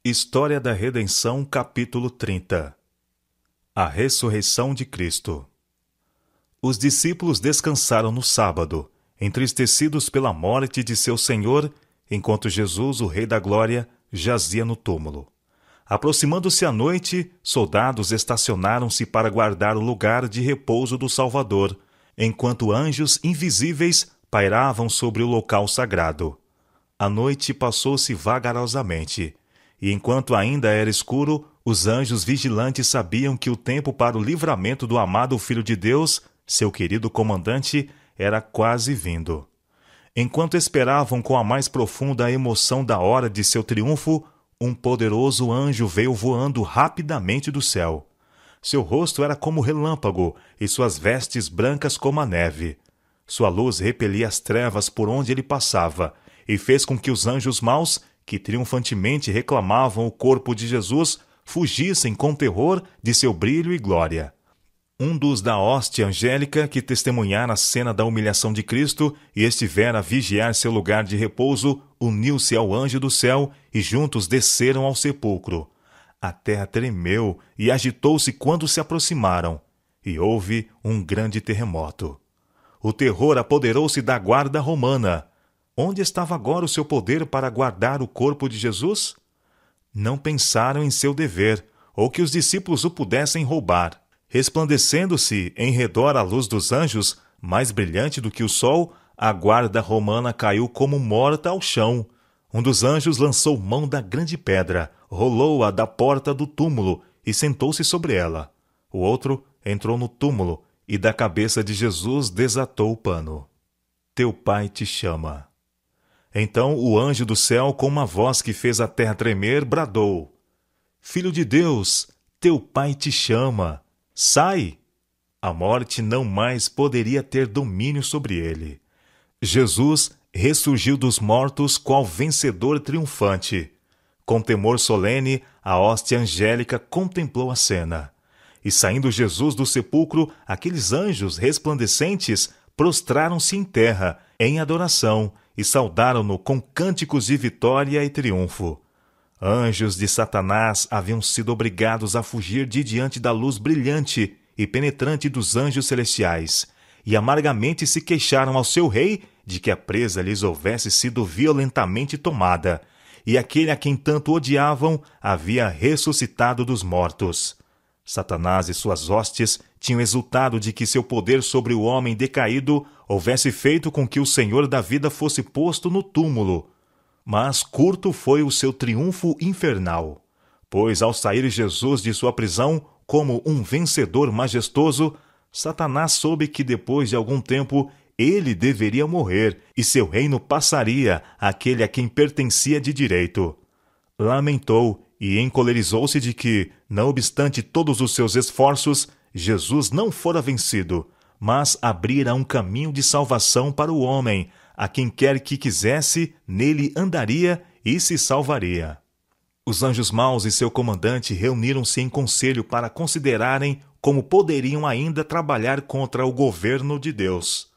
História da Redenção, capítulo 30. A ressurreição de Cristo. Os discípulos descansaram no sábado, entristecidos pela morte de seu Senhor, enquanto Jesus, o Rei da Glória, jazia no túmulo. Aproximando-se a noite, soldados estacionaram-se para guardar o lugar de repouso do Salvador, enquanto anjos invisíveis pairavam sobre o local sagrado. A noite passou-se vagarosamente, e enquanto ainda era escuro, os anjos vigilantes sabiam que o tempo para o livramento do amado Filho de Deus, seu querido comandante, era quase vindo. Enquanto esperavam com a mais profunda emoção da hora de seu triunfo, um poderoso anjo veio voando rapidamente do céu. Seu rosto era como relâmpago e suas vestes brancas como a neve. Sua luz repelia as trevas por onde ele passava e fez com que os anjos maus, que triunfantemente reclamavam o corpo de Jesus, fugissem com terror de seu brilho e glória. Um dos da hoste angélica que testemunhara a cena da humilhação de Cristo e estivera a vigiar seu lugar de repouso, uniu-se ao anjo do céu e juntos desceram ao sepulcro. A terra tremeu e agitou-se quando se aproximaram, e houve um grande terremoto. O terror apoderou-se da guarda romana. Onde estava agora o seu poder para guardar o corpo de Jesus? Não pensaram em seu dever, ou que os discípulos o pudessem roubar. Resplandecendo-se em redor a luz dos anjos, mais brilhante do que o sol, a guarda romana caiu como morta ao chão. Um dos anjos lançou mão da grande pedra, rolou-a da porta do túmulo e sentou-se sobre ela. O outro entrou no túmulo e da cabeça de Jesus desatou o pano. Teu pai te chama. Então o anjo do céu, com uma voz que fez a terra tremer, bradou: Filho de Deus, teu pai te chama. Sai! A morte não mais poderia ter domínio sobre ele. Jesus ressurgiu dos mortos qual vencedor triunfante. Com temor solene, a hoste angélica contemplou a cena. E saindo Jesus do sepulcro, aqueles anjos resplandecentes prostraram-se em terra, em adoração, e saudaram-no com cânticos de vitória e triunfo. Anjos de Satanás haviam sido obrigados a fugir de diante da luz brilhante e penetrante dos anjos celestiais, e amargamente se queixaram ao seu rei de que a presa lhes houvesse sido violentamente tomada, e aquele a quem tanto odiavam havia ressuscitado dos mortos. Satanás e suas hostes tinham exultado de que seu poder sobre o homem decaído houvesse feito com que o Senhor da vida fosse posto no túmulo. Mas curto foi o seu triunfo infernal, pois ao sair Jesus de sua prisão como um vencedor majestoso, Satanás soube que depois de algum tempo ele deveria morrer e seu reino passaria àquele a quem pertencia de direito. Lamentou e encolerizou-se de que, não obstante todos os seus esforços, Jesus não fora vencido, mas abrira um caminho de salvação para o homem. A quem quer que quisesse, nele andaria e se salvaria. Os anjos maus e seu comandante reuniram-se em conselho para considerarem como poderiam ainda trabalhar contra o governo de Deus.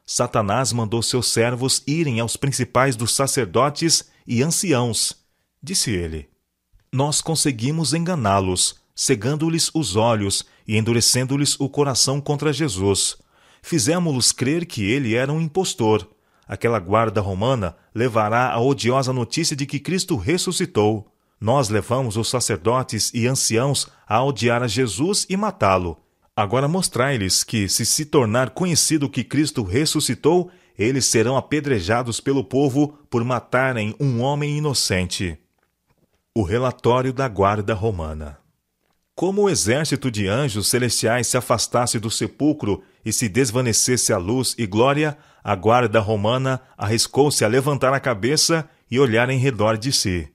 Satanás mandou seus servos irem aos principais dos sacerdotes e anciãos. Disse ele: Nós conseguimos enganá-los, cegando-lhes os olhos e endurecendo-lhes o coração contra Jesus. Fizemos-los crer que ele era um impostor. Aquela guarda romana levará a odiosa notícia de que Cristo ressuscitou. Nós levamos os sacerdotes e anciãos a odiar a Jesus e matá-lo. Agora mostrai-lhes que, se tornar conhecido que Cristo ressuscitou, eles serão apedrejados pelo povo por matarem um homem inocente. O relatório da guarda romana. Como o exército de anjos celestiais se afastasse do sepulcro e se desvanecesse a luz e glória, a guarda romana arriscou-se a levantar a cabeça e olhar em redor de si.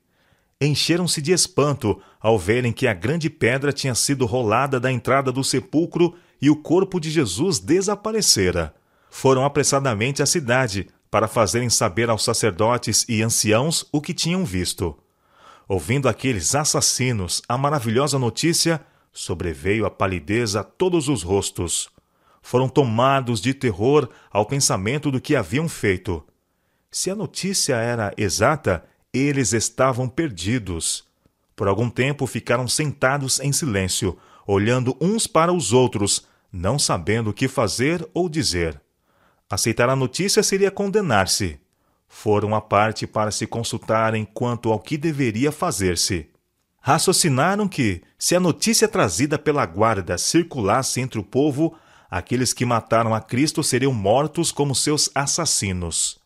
Encheram-se de espanto ao verem que a grande pedra tinha sido rolada da entrada do sepulcro e o corpo de Jesus desaparecera. Foram apressadamente à cidade para fazerem saber aos sacerdotes e anciãos o que tinham visto. Ouvindo aqueles assassinos a maravilhosa notícia, sobreveio a palidez a todos os rostos. Foram tomados de terror ao pensamento do que haviam feito. Se a notícia era exata, eles estavam perdidos. Por algum tempo ficaram sentados em silêncio, olhando uns para os outros, não sabendo o que fazer ou dizer. Aceitar a notícia seria condenar-se. Foram à parte para se consultarem quanto ao que deveria fazer-se. Raciocinaram que, se a notícia trazida pela guarda circulasse entre o povo, aqueles que mataram a Cristo seriam mortos como seus assassinos.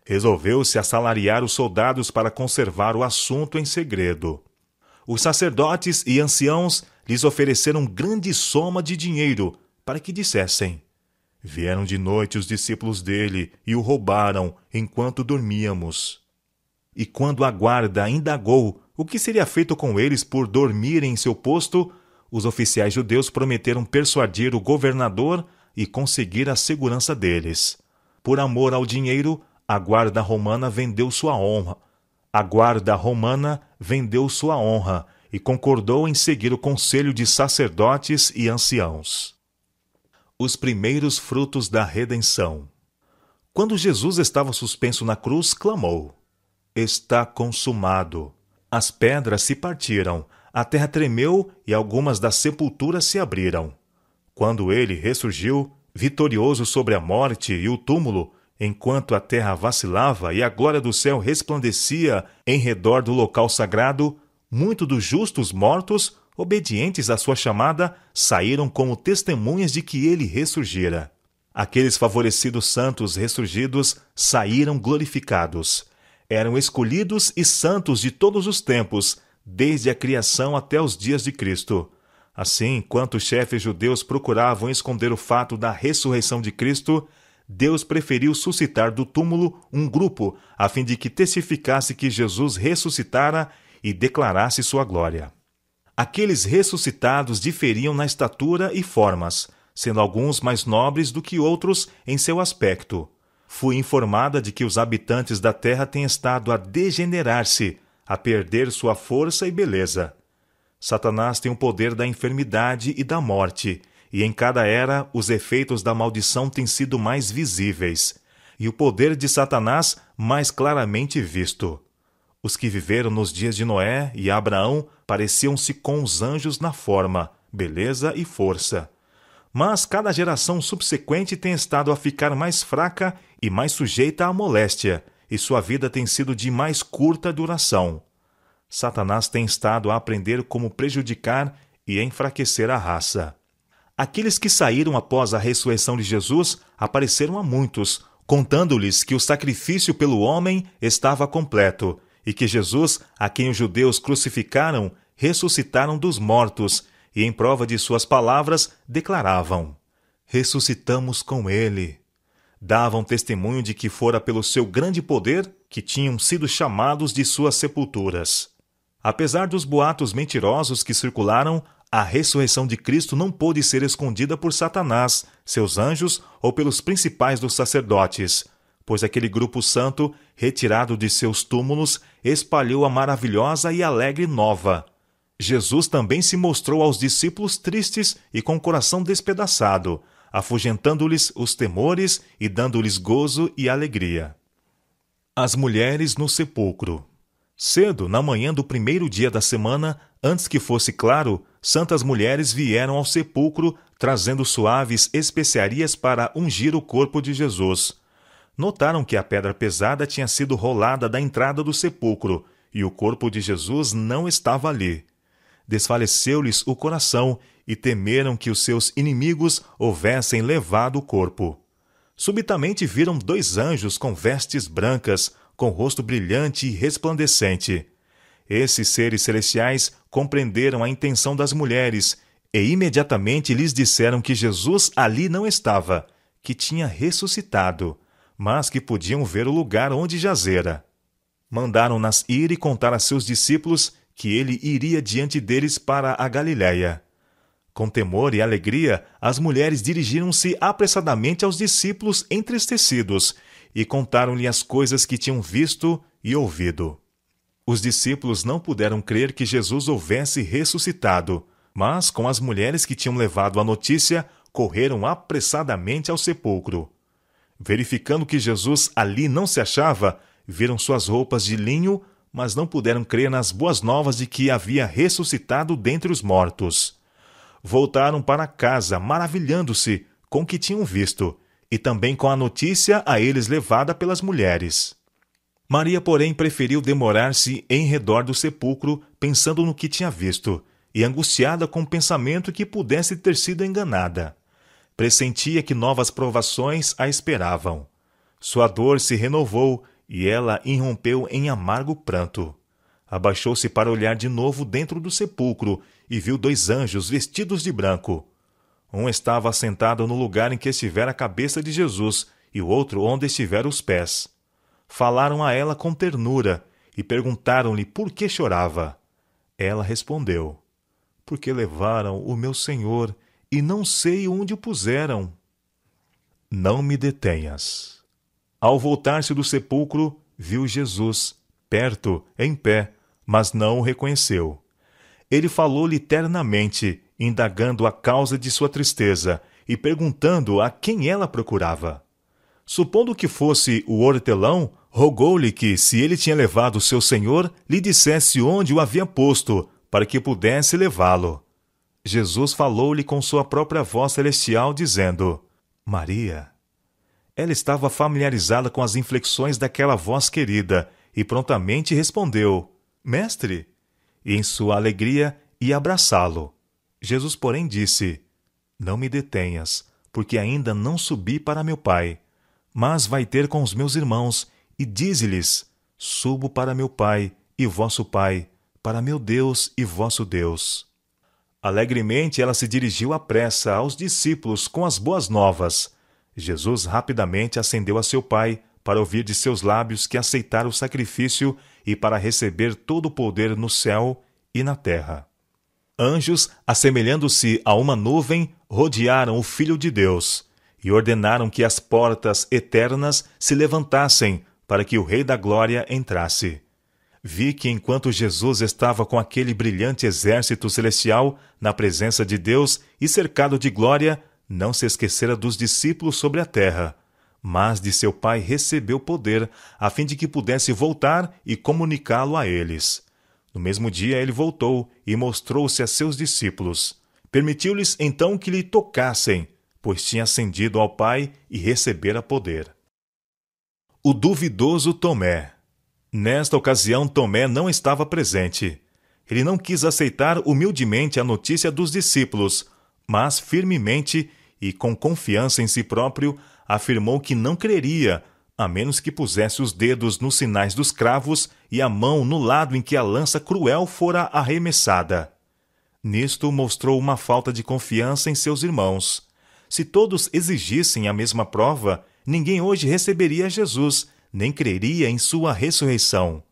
Resolveu-se assalariar os soldados para conservar o assunto em segredo. Os sacerdotes e anciãos lhes ofereceram grande soma de dinheiro para que dissessem: vieram de noite os discípulos dele e o roubaram enquanto dormíamos. E quando a guarda indagou o que seria feito com eles por dormirem em seu posto, os oficiais judeus prometeram persuadir o governador e conseguir a segurança deles. Por amor ao dinheiro, a guarda romana vendeu sua honra. E concordou em seguir o conselho de sacerdotes e anciãos. Os primeiros frutos da redenção. Quando Jesus estava suspenso na cruz, clamou: está consumado. As pedras se partiram, a terra tremeu e algumas das sepulturas se abriram. Quando ele ressurgiu, vitorioso sobre a morte e o túmulo, enquanto a terra vacilava e a glória do céu resplandecia em redor do local sagrado, muitos dos justos mortos, obedientes à sua chamada, saíram como testemunhas de que ele ressurgira. Aqueles favorecidos santos ressurgidos saíram glorificados. Eram escolhidos e santos de todos os tempos, desde a criação até os dias de Cristo. Assim, enquanto os chefes judeus procuravam esconder o fato da ressurreição de Cristo, Deus preferiu suscitar do túmulo um grupo, a fim de que testificasse que Jesus ressuscitara e declarasse sua glória. Aqueles ressuscitados diferiam na estatura e formas, sendo alguns mais nobres do que outros em seu aspecto. Fui informada de que os habitantes da terra têm estado a degenerar-se, a perder sua força e beleza. Satanás tem o poder da enfermidade e da morte, e em cada era os efeitos da maldição têm sido mais visíveis, e o poder de Satanás mais claramente visto. Os que viveram nos dias de Noé e Abraão pareciam-se com os anjos na forma, beleza e força. Mas cada geração subsequente tem estado a ficar mais fraca e mais sujeita à moléstia, e sua vida tem sido de mais curta duração. Satanás tem estado a aprender como prejudicar e enfraquecer a raça. Aqueles que saíram após a ressurreição de Jesus apareceram a muitos, contando-lhes que o sacrifício pelo homem estava completo, e que Jesus, a quem os judeus crucificaram, ressuscitaram dos mortos, e em prova de suas palavras declaravam: ressuscitamos com ele. Davam testemunho de que fora pelo seu grande poder que tinham sido chamados de suas sepulturas. Apesar dos boatos mentirosos que circularam, a ressurreição de Cristo não pôde ser escondida por Satanás, seus anjos ou pelos principais dos sacerdotes, pois aquele grupo santo, retirado de seus túmulos, espalhou a maravilhosa e alegre nova. Jesus também se mostrou aos discípulos tristes e com o coração despedaçado, afugentando-lhes os temores e dando-lhes gozo e alegria. As mulheres no sepulcro. Cedo, na manhã do primeiro dia da semana, antes que fosse claro, santas mulheres vieram ao sepulcro, trazendo suaves especiarias para ungir o corpo de Jesus. Notaram que a pedra pesada tinha sido rolada da entrada do sepulcro, e o corpo de Jesus não estava ali. Desfaleceu-lhes o coração, e temeram que os seus inimigos houvessem levado o corpo. Subitamente viram 2 anjos com vestes brancas, com rosto brilhante e resplandecente. Esses seres celestiais compreenderam a intenção das mulheres, e imediatamente lhes disseram que Jesus ali não estava, que tinha ressuscitado, mas que podiam ver o lugar onde jazera. Mandaram-nas ir e contar a seus discípulos que ele iria diante deles para a Galiléia. Com temor e alegria, as mulheres dirigiram-se apressadamente aos discípulos entristecidos e contaram-lhe as coisas que tinham visto e ouvido. Os discípulos não puderam crer que Jesus houvesse ressuscitado, mas, com as mulheres que tinham levado a notícia, correram apressadamente ao sepulcro. Verificando que Jesus ali não se achava, viram suas roupas de linho, mas não puderam crer nas boas novas de que havia ressuscitado dentre os mortos. Voltaram para casa, maravilhando-se com o que tinham visto, e também com a notícia a eles levada pelas mulheres. Maria, porém, preferiu demorar-se em redor do sepulcro, pensando no que tinha visto, e angustiada com o pensamento que pudesse ter sido enganada. Pressentia que novas provações a esperavam. Sua dor se renovou, e ela irrompeu em amargo pranto. Abaixou-se para olhar de novo dentro do sepulcro, e viu 2 anjos vestidos de branco. Um estava assentado no lugar em que estivera a cabeça de Jesus, e o outro onde estiveram os pés. Falaram a ela com ternura, e perguntaram-lhe por que chorava. Ela respondeu: porque levaram o meu Senhor, e não sei onde o puseram. Não me detenhas. Ao voltar-se do sepulcro, viu Jesus, perto, em pé, mas não o reconheceu. Ele falou-lhe ternamente, indagando a causa de sua tristeza e perguntando a quem ela procurava. Supondo que fosse o hortelão, rogou-lhe que, se ele tinha levado o seu senhor, lhe dissesse onde o havia posto, para que pudesse levá-lo. Jesus falou-lhe com sua própria voz celestial, dizendo: Maria. Ela estava familiarizada com as inflexões daquela voz querida, e prontamente respondeu: Mestre! E em sua alegria ia abraçá-lo. Jesus, porém, disse: Não me detenhas, porque ainda não subi para meu Pai. Mas vai ter com os meus irmãos, e dize-lhes: Subo para meu Pai e vosso Pai, para meu Deus e vosso Deus. Alegremente ela se dirigiu à pressa aos discípulos com as boas novas. Jesus rapidamente ascendeu a seu Pai, para ouvir de seus lábios que aceitara o sacrifício e para receber todo o poder no céu e na terra. Anjos, assemelhando-se a uma nuvem, rodearam o Filho de Deus e ordenaram que as portas eternas se levantassem para que o Rei da Glória entrasse. Vi que enquanto Jesus estava com aquele brilhante exército celestial na presença de Deus e cercado de glória, não se esquecera dos discípulos sobre a terra, mas de seu Pai recebeu poder, a fim de que pudesse voltar e comunicá-lo a eles. No mesmo dia ele voltou e mostrou-se a seus discípulos. Permitiu-lhes então que lhe tocassem, pois tinha ascendido ao Pai e recebera poder. O duvidoso Tomé. Nesta ocasião, Tomé não estava presente. Ele não quis aceitar humildemente a notícia dos discípulos, mas firmemente e com confiança em si próprio, afirmou que não creria, a menos que pusesse os dedos nos sinais dos cravos e a mão no lado em que a lança cruel fora arremessada. Nisto mostrou uma falta de confiança em seus irmãos. Se todos exigissem a mesma prova, ninguém hoje receberia Jesus, nem creria em sua ressurreição.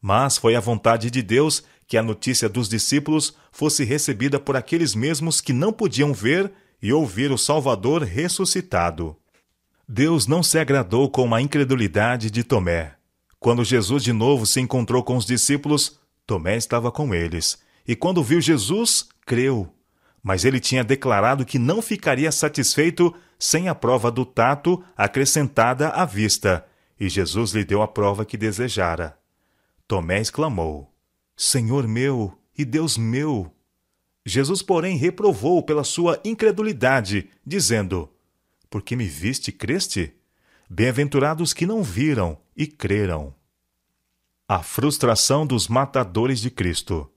Mas foi a vontade de Deus que a notícia dos discípulos fosse recebida por aqueles mesmos que não podiam ver e ouvir o Salvador ressuscitado. Deus não se agradou com a incredulidade de Tomé. Quando Jesus de novo se encontrou com os discípulos, Tomé estava com eles, e quando viu Jesus, creu. Mas ele tinha declarado que não ficaria satisfeito sem a prova do tato acrescentada à vista, e Jesus lhe deu a prova que desejara. Tomé exclamou: Senhor meu e Deus meu! Jesus, porém, reprovou pela sua incredulidade, dizendo: Porque me viste e creste? Bem-aventurados que não viram e creram. A frustração dos matadores de Cristo.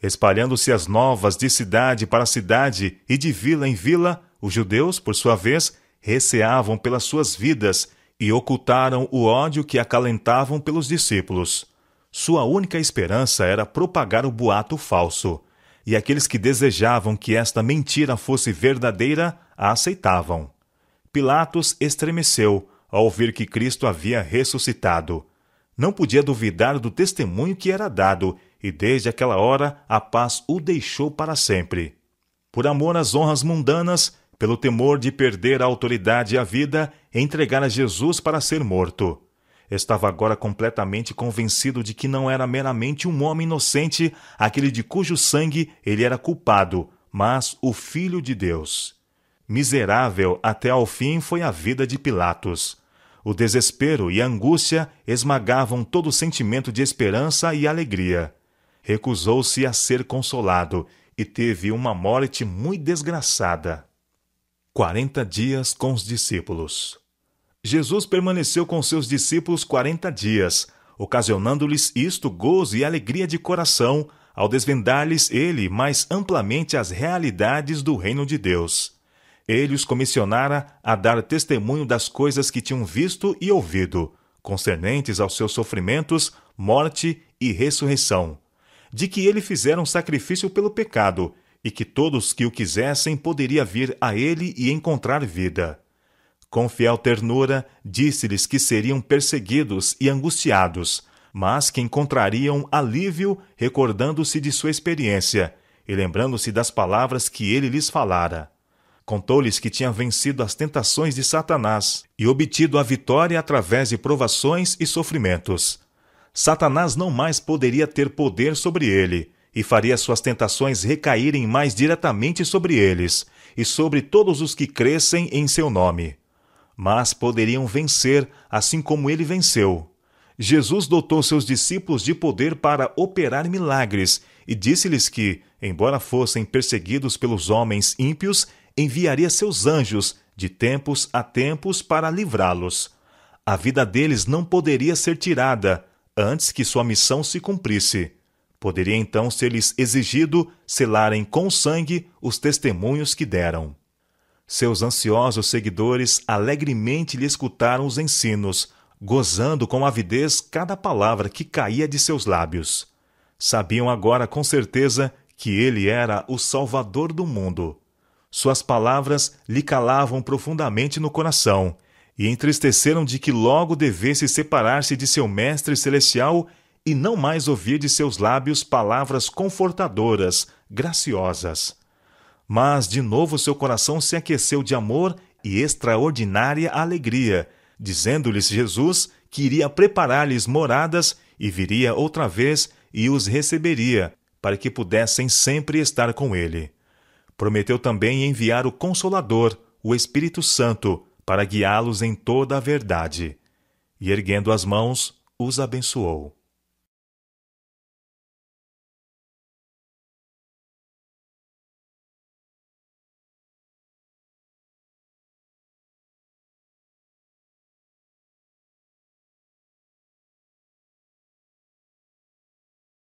Espalhando-se as novas de cidade para cidade e de vila em vila, os judeus, por sua vez, receavam pelas suas vidas e ocultaram o ódio que acalentavam pelos discípulos. Sua única esperança era propagar o boato falso, e aqueles que desejavam que esta mentira fosse verdadeira a aceitavam. Pilatos estremeceu ao ouvir que Cristo havia ressuscitado. Não podia duvidar do testemunho que era dado, e desde aquela hora a paz o deixou para sempre. Por amor às honras mundanas, pelo temor de perder a autoridade e a vida, entregara Jesus para ser morto. Estava agora completamente convencido de que não era meramente um homem inocente, aquele de cujo sangue ele era culpado, mas o Filho de Deus. Miserável até ao fim foi a vida de Pilatos. O desespero e a angústia esmagavam todo o sentimento de esperança e alegria. Recusou-se a ser consolado e teve uma morte muito desgraçada. 40 dias com os discípulos. Jesus permaneceu com seus discípulos 40 dias, ocasionando-lhes isto gozo e alegria de coração, ao desvendar-lhes ele mais amplamente as realidades do reino de Deus. Ele os comissionara a dar testemunho das coisas que tinham visto e ouvido, concernentes aos seus sofrimentos, morte e ressurreição, de que ele fizera um sacrifício pelo pecado, e que todos que o quisessem poderia vir a ele e encontrar vida. Com fiel ternura, disse-lhes que seriam perseguidos e angustiados, mas que encontrariam alívio recordando-se de sua experiência e lembrando-se das palavras que ele lhes falara. Contou-lhes que tinha vencido as tentações de Satanás e obtido a vitória através de provações e sofrimentos. Satanás não mais poderia ter poder sobre ele, e faria suas tentações recaírem mais diretamente sobre eles, e sobre todos os que crescem em seu nome. Mas poderiam vencer, assim como ele venceu. Jesus dotou seus discípulos de poder para operar milagres, e disse-lhes que, embora fossem perseguidos pelos homens ímpios, enviaria seus anjos, de tempos a tempos, para livrá-los. A vida deles não poderia ser tirada, antes que sua missão se cumprisse. Poderia então ser-lhes exigido selarem com sangue os testemunhos que deram. Seus ansiosos seguidores alegremente lhe escutaram os ensinos, gozando com avidez cada palavra que caía de seus lábios. Sabiam agora com certeza que ele era o Salvador do mundo. Suas palavras lhe calavam profundamente no coração, e entristeceram de que logo devesse separar-se de seu Mestre Celestial e não mais ouvir de seus lábios palavras confortadoras, graciosas. Mas de novo seu coração se aqueceu de amor e extraordinária alegria, dizendo-lhes Jesus que iria preparar-lhes moradas e viria outra vez e os receberia, para que pudessem sempre estar com ele. Prometeu também enviar o Consolador, o Espírito Santo, para guiá-los em toda a verdade. E erguendo as mãos, os abençoou.